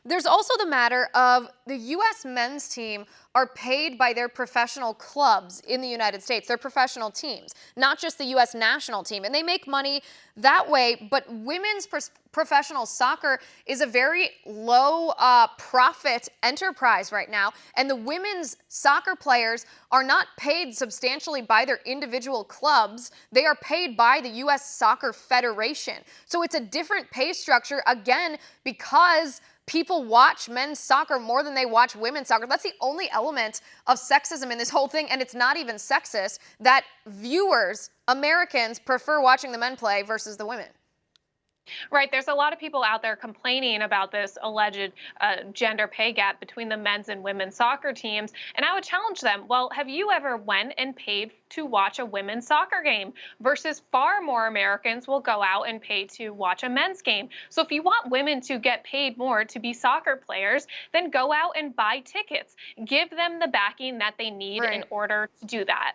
There's also the matter of the U.S. men's team are paid by their professional clubs in the United States, their professional teams, not just the U.S. national team. And they make money that way. But women's professional soccer is a very low profit enterprise right now. And the women's soccer players are not paid substantially by their individual clubs. They are paid by the U.S. Soccer Federation. So it's a different pay structure, again, because people watch men's soccer more than they watch women's soccer. That's the only element of sexism in this whole thing, and it's not even sexist, that viewers, Americans, prefer watching the men play versus the women. Right. There's a lot of people out there complaining about this alleged gender pay gap between the men's and women's soccer teams. And I would challenge them. Well, have you ever went and paid to watch a women's soccer game versus far more Americans will go out and pay to watch a men's game? So if you want women to get paid more to be soccer players, then go out and buy tickets. Give them the backing that they need in Right. order to do that.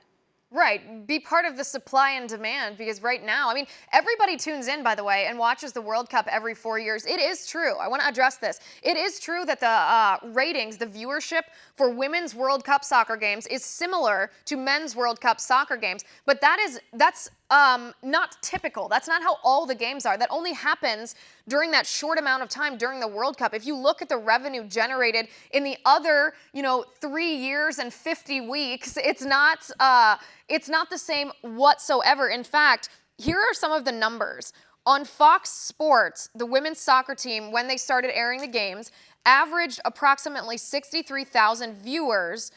Right. Be part of the supply and demand, because right now, I mean, everybody tunes in, by the way, and watches the World Cup every 4 years. It is true. I want to address this. It is true that the ratings, the viewership for women's World Cup soccer games is similar to men's World Cup soccer games, but that's not typical. That's not how all the games are. That only happens during that short amount of time during the World Cup. If you look at the revenue generated in the other, 3 years and 50 weeks, it's not the same whatsoever. In fact, here are some of the numbers. On Fox Sports, the women's soccer team, when they started airing the games, averaged approximately 63,000 viewers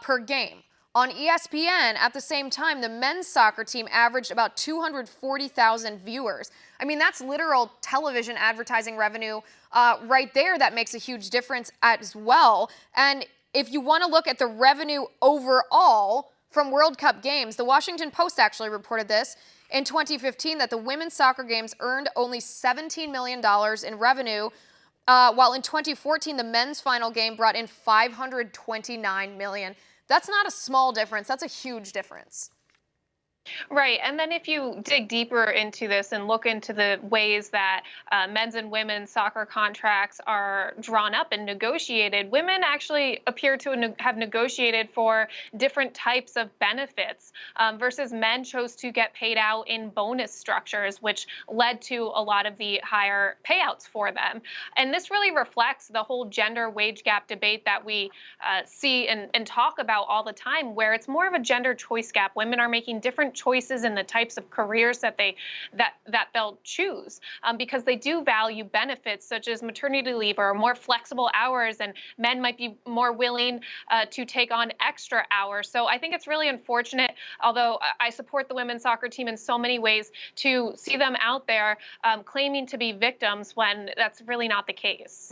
per game. On ESPN, at the same time, the men's soccer team averaged about 240,000 viewers. I mean, that's literal television advertising revenue right there. That makes a huge difference as well. And if you want to look at the revenue overall from World Cup games, the Washington Post actually reported this in 2015, that the women's soccer games earned only $17 million in revenue, while in 2014, the men's final game brought in $529 million. That's not a small difference. That's a huge difference. Right. And then if you dig deeper into this and look into the ways that men's and women's soccer contracts are drawn up and negotiated, women actually appear to have negotiated for different types of benefits versus men chose to get paid out in bonus structures, which led to a lot of the higher payouts for them. And this really reflects the whole gender wage gap debate that we see and talk about all the time, where it's more of a gender choice gap. Women are making different choices in the types of careers that they'll choose because they do value benefits such as maternity leave or more flexible hours, and men might be more willing to take on extra hours. So I think it's really unfortunate, although I support the women's soccer team in so many ways, to see them out there claiming to be victims when that's really not the case.